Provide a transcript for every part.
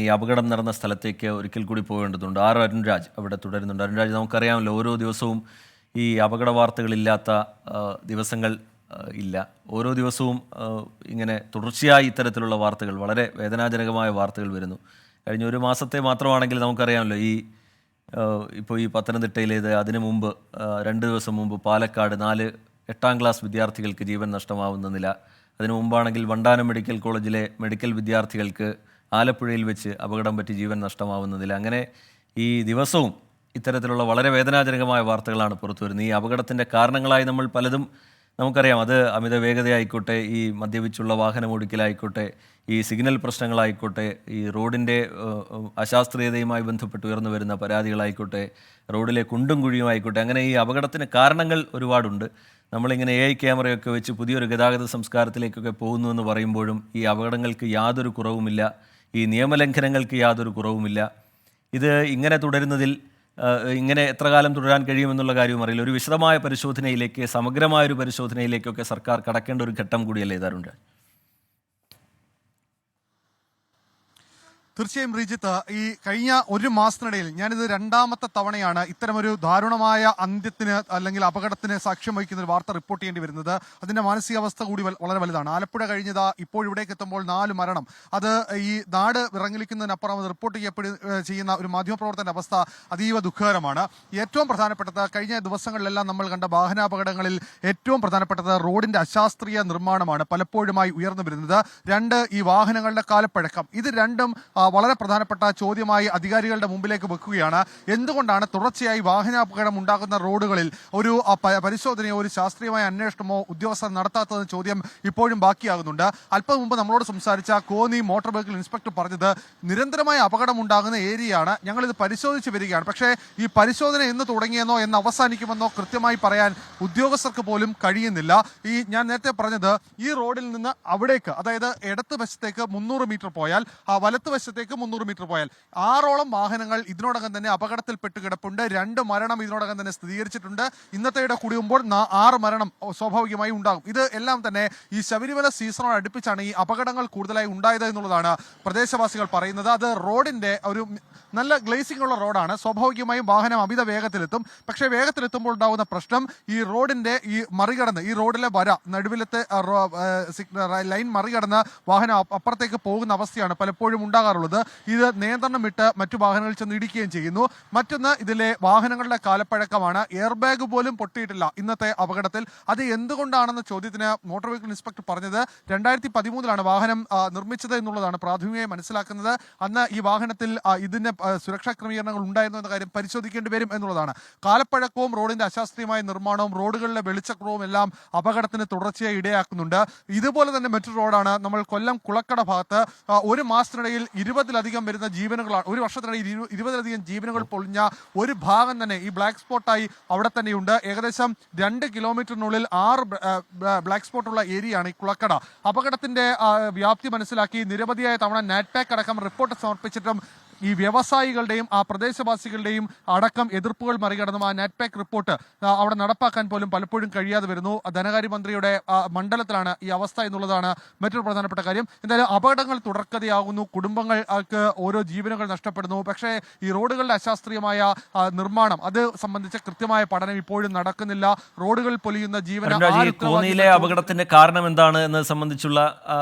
ഈ അപകടം നടന്ന സ്ഥലത്തേക്ക് ഒരിക്കൽ കൂടി പോകേണ്ടതുണ്ട്. ആർ അരുൺരാജ് അവിടെ തുടരുന്നുണ്ട്. അരുൺരാജ്, നമുക്കറിയാമല്ലോ ഓരോ ദിവസവും ഈ അപകട വാർത്തകളില്ലാത്ത ദിവസങ്ങൾ ഇല്ല. ഓരോ ദിവസവും ഇങ്ങനെ തുടർച്ചയായി ഇത്തരത്തിലുള്ള വാർത്തകൾ, വളരെ വേദനാജനകമായ വാർത്തകൾ വരുന്നു. കഴിഞ്ഞ ഒരു മാസത്തെ മാത്രമാണെങ്കിൽ നമുക്കറിയാമല്ലോ ഇപ്പോൾ ഈ പത്തനംതിട്ടയിലേത്, അതിനു മുമ്പ് 2 ദിവസം മുമ്പ് പാലക്കാട് 4 8ാം ക്ലാസ് വിദ്യാർത്ഥികൾക്ക് ജീവൻ നഷ്ടമാവുന്ന നില. അതിനു മുമ്പാണെങ്കിൽ വണ്ടാനം മെഡിക്കൽ കോളേജിലെ മെഡിക്കൽ വിദ്യാർത്ഥികൾക്ക് ആലപ്പുഴയിൽ വെച്ച് അപകടം പറ്റി ജീവൻ നഷ്ടമാവുന്നതിൽ, അങ്ങനെ ഈ ദിവസവും ഇത്തരത്തിലുള്ള വളരെ വേദനാജനകമായ വാർത്തകളാണ് പുറത്തു വരുന്നത്. ഈ അപകടത്തിൻ്റെ കാരണങ്ങളായി നമ്മൾ പലതും നമുക്കറിയാം. അത് അമിത വേഗതയായിക്കോട്ടെ, ഈ മദ്യപിച്ചുള്ള വാഹനമോടിക്കലായിക്കോട്ടെ, ഈ സിഗ്നൽ പ്രശ്നങ്ങളായിക്കോട്ടെ, ഈ റോഡിൻ്റെ അശാസ്ത്രീയതയുമായി ബന്ധപ്പെട്ട് ഉയർന്നു വരുന്ന പരാതികളായിക്കോട്ടെ, റോഡിലെ കുണ്ടും കുഴിയുമായിക്കോട്ടെ, അങ്ങനെ ഈ അപകടത്തിന് കാരണങ്ങൾ ഒരുപാടുണ്ട്. നമ്മളിങ്ങനെ AI ക്യാമറയൊക്കെ വെച്ച് പുതിയൊരു ഗതാഗത സംസ്കാരത്തിലേക്കൊക്കെ പോകുന്നുവെന്ന് പറയുമ്പോഴും ഈ അപകടങ്ങൾക്ക് യാതൊരു കുറവുമില്ല, ഈ നിയമലംഘനങ്ങൾക്ക് യാതൊരു കുറവുമില്ല. ഇത് ഇങ്ങനെ തുടരുന്നതിൽ ഇങ്ങനെ എത്ര കാലം തുടരാൻ കഴിയുമെന്നുള്ള കാര്യവും അറിയില്ല. ഒരു വിശദമായ പരിശോധനയിലേക്ക്, സമഗ്രമായൊരു പരിശോധനയിലേക്കൊക്കെ സർക്കാർ കടക്കേണ്ട ഒരു ഘട്ടം കൂടിയല്ലേ ഇതാറുണ്ട്? തീർച്ചയായും ശ്രീജിത്ത്, ഈ കഴിഞ്ഞ ഒരു മാസത്തിനിടയിൽ ഞാനിത് 2ാമത്തെ തവണയാണ് ഇത്തരമൊരു ദാരുണമായ അന്ത്യത്തിന് അല്ലെങ്കിൽ അപകടത്തിന് സാക്ഷ്യം വഹിക്കുന്ന ഒരു വാർത്ത റിപ്പോർട്ട് ചെയ്യേണ്ടി വരുന്നത്. അതിന്റെ മാനസികാവസ്ഥ കൂടി വളരെ വലുതാണ്. ആലപ്പുഴ കഴിഞ്ഞത് ഇപ്പോൾ ഇവിടേക്ക് എത്തുമ്പോൾ 4 മരണം. അത് ഈ നാട് വിറങ്ങലിക്കുന്നതിനപ്പുറം അത് റിപ്പോർട്ട് ചെയ്യുന്ന ഒരു മാധ്യമപ്രവർത്തന അവസ്ഥ അതീവ ദുഃഖകരമാണ്. ഏറ്റവും പ്രധാനപ്പെട്ടത്, കഴിഞ്ഞ ദിവസങ്ങളിലെല്ലാം നമ്മൾ കണ്ട വാഹനാപകടങ്ങളിൽ ഏറ്റവും പ്രധാനപ്പെട്ടത് റോഡിന്റെ അശാസ്ത്രീയ നിർമ്മാണമാണ് പലപ്പോഴുമായി ഉയർന്നു വരുന്നത്. 2, ഈ വാഹനങ്ങളുടെ കാലപ്പഴക്കം. ഇത് രണ്ടും വളരെ പ്രധാനപ്പെട്ട ചോദ്യമായി അധികാരികളുടെ മുമ്പിലേക്ക് വെക്കുകയാണ്. എന്തുകൊണ്ടാണ് തുടർച്ചയായി വാഹനാപകടം ഉണ്ടാകുന്ന റോഡുകളിൽ ഒരു പരിശോധനയോ ഒരു ശാസ്ത്രീയമായ അന്വേഷണമോ ഉദ്യോഗസ്ഥർ നടത്താത്തതെന്ന ചോദ്യം ഇപ്പോഴും ബാക്കിയാകുന്നുണ്ട്. അല്പം മുമ്പ് നമ്മളോട് സംസാരിച്ച കോന്നി മോട്ടോർ വെഹിക്കിൾ ഇൻസ്പെക്ടർ പറഞ്ഞത്, നിരന്തരമായ അപകടം ഉണ്ടാകുന്ന ഏരിയയാണ്, ഞങ്ങളിത് പരിശോധിച്ച് വരികയാണ്. പക്ഷേ ഈ പരിശോധന എന്ന് തുടങ്ങിയെന്നോ എന്ന് അവസാനിക്കുമെന്നോ കൃത്യമായി പറയാൻ ഉദ്യോഗസ്ഥർക്ക് പോലും കഴിയുന്നില്ല. ഞാൻ നേരത്തെ പറഞ്ഞത്, ഈ റോഡിൽ നിന്ന് അവിടേക്ക്, അതായത് ഇടത്ത് വശത്തേക്ക് 300 മീറ്റർ പോയാൽ, വലത്ത് വശത്തേക്ക് 300 മീറ്റർ പോയാൽ 6ഓളം വാഹനങ്ങൾ ഇതിനോടകം തന്നെ അപകടത്തിൽപ്പെട്ട് കിടപ്പുണ്ട്. 2 മരണം ഇതിനോടകം തന്നെ സ്ഥിരീകരിച്ചിട്ടുണ്ട്. ഇന്നത്തെയുടെ കൂടിയുമ്പോൾ 6 മരണം സ്വാഭാവികമായി ഉണ്ടാകും. ഇത് എല്ലാം തന്നെ ഈ ശബരിമല സീസണോട് അടുപ്പിച്ചാണ് ഈ അപകടങ്ങൾ കൂടുതലായി ഉണ്ടായത് എന്നുള്ളതാണ് പ്രദേശവാസികൾ പറയുന്നത്. അത് റോഡിന്റെ ഒരു നല്ല ഗ്ലേസിംഗ് ഉള്ള റോഡാണ്. സ്വാഭാവികമായും വാഹനം അമിത വേഗത്തിലെത്തും. പക്ഷേ വേഗത്തിലെത്തുമ്പോൾ ഉണ്ടാകുന്ന പ്രശ്നം, ഈ റോഡിന്റെ ഈ മറികടന്ന്, ഈ റോഡിലെ വര, നടുവിലത്തെ ലൈൻ മറികടന്ന് വാഹനം അപ്പുറത്തേക്ക് പോകുന്ന അവസ്ഥയാണ് പലപ്പോഴും ഉണ്ടാകാറുള്ളത്. ഇത് നിയന്ത്രണം വിട്ട് മറ്റു വാഹനങ്ങൾ ചെന്ന് ഇടിക്കുകയും ചെയ്യുന്നു. മറ്റൊന്ന്, ഇതിലെ വാഹനങ്ങളുടെ കാലപ്പഴക്കമാണ്. എയർ ബാഗ് പോലും പൊട്ടിയിട്ടില്ല ഇന്നത്തെ അപകടത്തിൽ. അത് എന്തുകൊണ്ടാണെന്ന ചോദ്യത്തിന് മോട്ടോർ വെഹിക്കിൾ ഇൻസ്പെക്ടർ പറഞ്ഞത്, 2013 വാഹനം നിർമ്മിച്ചത് എന്നുള്ളതാണ് പ്രാഥമികമായി മനസ്സിലാക്കുന്നത്. അന്ന് ഈ വാഹനത്തിൽ ഇതിന് സുരക്ഷാ ക്രമീകരണങ്ങൾ ഉണ്ടായിരുന്നു എന്ന കാര്യം പരിശോധിക്കേണ്ടി വരും എന്നുള്ളതാണ്. കാലപ്പഴക്കവും റോഡിന്റെ അശാസ്ത്രീയമായ നിർമ്മാണവും റോഡുകളിലെ വെളിച്ചക്കുറവും എല്ലാം അപകടത്തിന് തുടർച്ചയായി ഇടയാക്കുന്നുണ്ട്. ഇതുപോലെ തന്നെ മറ്റൊരു റോഡാണ് നമ്മൾ കൊല്ലം കുളക്കട ഭാഗത്ത്. ഒരു മാസത്തിനിടയിൽ 20ലധികം വരുന്ന ജീവനുകളാണ്, ഒരു വർഷത്തിനിടയിൽ 20ലധികം ജീവനുകൾ പൊളിഞ്ഞ ഒരു ഭാഗം തന്നെ ഈ ബ്ലാക്ക് സ്പോട്ടായി അവിടെ തന്നെയുണ്ട്. ഏകദേശം 2 കിലോമീറ്ററിനുള്ളിൽ 6 ബ്ലാക്ക് സ്പോട്ടുള്ള ഏരിയയാണ് ഈ കുളക്കട. അപകടത്തിന്റെ വ്യാപ്തി മനസ്സിലാക്കി നിരവധിയായ തവണ നാറ്റ്പാക് അടക്കം റിപ്പോർട്ട് സമർപ്പിച്ചിട്ടും ഈ വ്യവസായികളുടെയും ആ പ്രദേശവാസികളുടെയും അടക്കം എതിർപ്പുകൾ മറികടന്നും ആ നാറ്റ്പാക് റിപ്പോർട്ട് അവിടെ നടപ്പാക്കാൻ പോലും പലപ്പോഴും കഴിയാതെ വരുന്നു. ധനകാര്യമന്ത്രിയുടെ മണ്ഡലത്തിലാണ് ഈ അവസ്ഥ എന്നുള്ളതാണ് മറ്റൊരു പ്രധാനപ്പെട്ട കാര്യം. എന്തായാലും അപകടങ്ങൾ തുടർക്കഥയാകുന്നു, കുടുംബങ്ങൾക്ക് ഓരോ ജീവനുകൾ നഷ്ടപ്പെടുന്നു. പക്ഷേ ഈ റോഡുകളുടെ അശാസ്ത്രീയമായ നിർമ്മാണം, അത് സംബന്ധിച്ച കൃത്യമായ പഠനം ഇപ്പോഴും നടക്കുന്നില്ല. റോഡുകളിൽ പൊലിയുന്ന കോന്നിയിലെ അപകടത്തിന്റെ കാരണം എന്താണ് എന്നത് സംബന്ധിച്ചുള്ള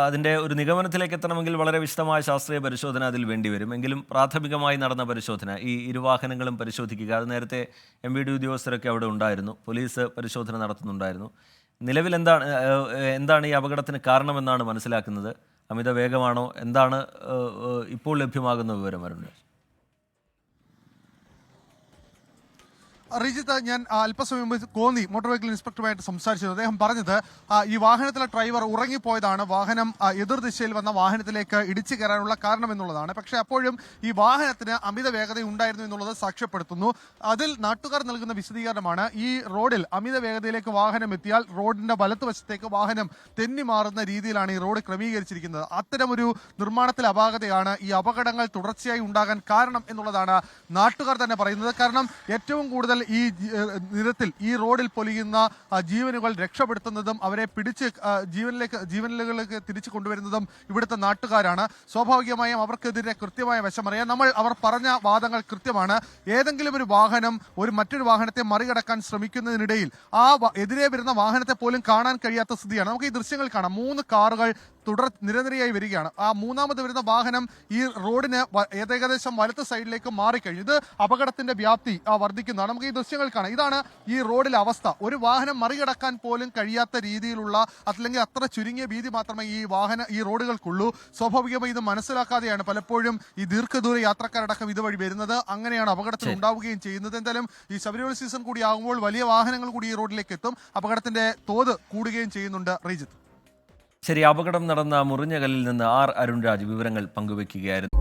അതിന്റെ ഒരു നിഗമനത്തിലേക്ക് എത്തണമെങ്കിൽ വളരെ വിശദമായ ശാസ്ത്രീയ പരിശോധന അതിൽ വേണ്ടിവരും. എങ്കിലും പ്രാഥമികമായി നടന്ന പരിശോധന, ഈ ഇരുവാഹനങ്ങളും പരിശോധിക്കുക, അത് നേരത്തെ MVD ഉദ്യോഗസ്ഥരൊക്കെ അവിടെ ഉണ്ടായിരുന്നു, പോലീസ് പരിശോധന നടത്തുന്നുണ്ടായിരുന്നു. നിലവിൽ എന്താണ് ഈ അപകടത്തിന് കാരണമെന്നാണ് മനസ്സിലാക്കുന്നത്? അമിത വേഗമാണോ? എന്താണ് ഇപ്പോൾ ലഭ്യമാകുന്ന വിവരം? അരുൺ, റിജിത്ത്, ഞാൻ അല്പസമയം മുമ്പ് കോന്നി മോട്ടോർ വെഹിക്കിൾ ഇൻസ്പെക്ടറുമായിട്ട് സംസാരിച്ചത്. അദ്ദേഹം പറഞ്ഞത്, ഈ വാഹനത്തിലെ ഡ്രൈവർ ഉറങ്ങിപ്പോയതാണ് വാഹനം എതിർദിശയിൽ വന്ന വാഹനത്തിലേക്ക് ഇടിച്ചു കയറാനുള്ള കാരണം എന്നുള്ളതാണ്. പക്ഷേ അപ്പോഴും ഈ വാഹനത്തിന് അമിത വേഗത ഉണ്ടായിരുന്നു എന്നുള്ളത് സാക്ഷ്യപ്പെടുത്തുന്നു. അതിൽ നാട്ടുകാർ നൽകുന്ന വിശദീകരണമാണ്, ഈ റോഡിൽ അമിത വേഗതയിലേക്ക് വാഹനം എത്തിയാൽ റോഡിന്റെ വലത്തുവശത്തേക്ക് വാഹനം തെന്നി മാറുന്ന രീതിയിലാണ് ഈ റോഡ് ക്രമീകരിച്ചിരിക്കുന്നത്. അത്തരമൊരു നിർമ്മാണത്തിലെ അപാകതയാണ് ഈ അപകടങ്ങൾ തുടർച്ചയായി ഉണ്ടാകാൻ കാരണം എന്നുള്ളതാണ് നാട്ടുകാർ തന്നെ പറയുന്നത്. കാരണം ഏറ്റവും കൂടുതൽ കൂടുതൽ ഈ നിരത്തിൽ ഈ റോഡിൽ പൊലിയുന്ന ജീവനുകൾ രക്ഷപ്പെടുത്തുന്നതും അവരെ പിടിച്ച് ജീവനിലേക്ക് തിരിച്ചു കൊണ്ടുവരുന്നതും ഇവിടുത്തെ നാട്ടുകാരാണ്. സ്വാഭാവികമായും അവർക്കെതിരെ കൃത്യമായ വശമറിയാം. അവർ പറഞ്ഞ വാദങ്ങൾ കൃത്യമാണ്. ഏതെങ്കിലും ഒരു വാഹനം മറ്റൊരു വാഹനത്തെ മറികടക്കാൻ ശ്രമിക്കുന്നതിനിടയിൽ എതിരെ വരുന്ന വാഹനത്തെ പോലും കാണാൻ കഴിയാത്ത സ്ഥിതിയാണ്. നമുക്ക് ഈ ദൃശ്യങ്ങൾ കാണാം. 3 കാറുകൾ നിരനിരയായി വരികയാണ്. ആ മൂന്നാമത് വരുന്ന വാഹനം ഈ റോഡിന് ഏകദേശം വലത്ത് സൈഡിലേക്ക് മാറിക്കഴിഞ്ഞു. ഇത് അപകടത്തിന്റെ വ്യാപ്തി വർദ്ധിക്കുന്നതാണ്. നമുക്ക് ഈ ദൃശ്യങ്ങൾ കാണാം. ഇതാണ് ഈ റോഡിലെ അവസ്ഥ. ഒരു വാഹനം മറികടക്കാൻ പോലും കഴിയാത്ത രീതിയിലുള്ള അല്ലെങ്കിൽ അത്ര ചുരുങ്ങിയ വീതി മാത്രമേ ഈ റോഡുകൾക്കുള്ളൂ. സ്വാഭാവികമായി ഇത് മനസ്സിലാക്കാതെയാണ് പലപ്പോഴും ഈ ദീർഘദൂര യാത്രക്കാരടക്കം ഇതുവഴി വരുന്നത്. അങ്ങനെയാണ് അപകടത്തിൽ ഉണ്ടാവുകയും ചെയ്യുന്നത്. എന്തായാലും ഈ ശബരിമല സീസൺ കൂടി ആകുമ്പോൾ വലിയ വാഹനങ്ങൾ കൂടി ഈ റോഡിലേക്ക് എത്തും. അപകടത്തിന്റെ തോത് കൂടുകയും ചെയ്യുന്നുണ്ട്. റീജിത്ത്, ശരി, അപകടം നടന്ന മുറിഞ്ഞകല്ലിൽ നിന്ന് അരുൺരാജ് വിവരങ്ങൾ പങ്കുവയ്ക്കുകയായിരുന്നു.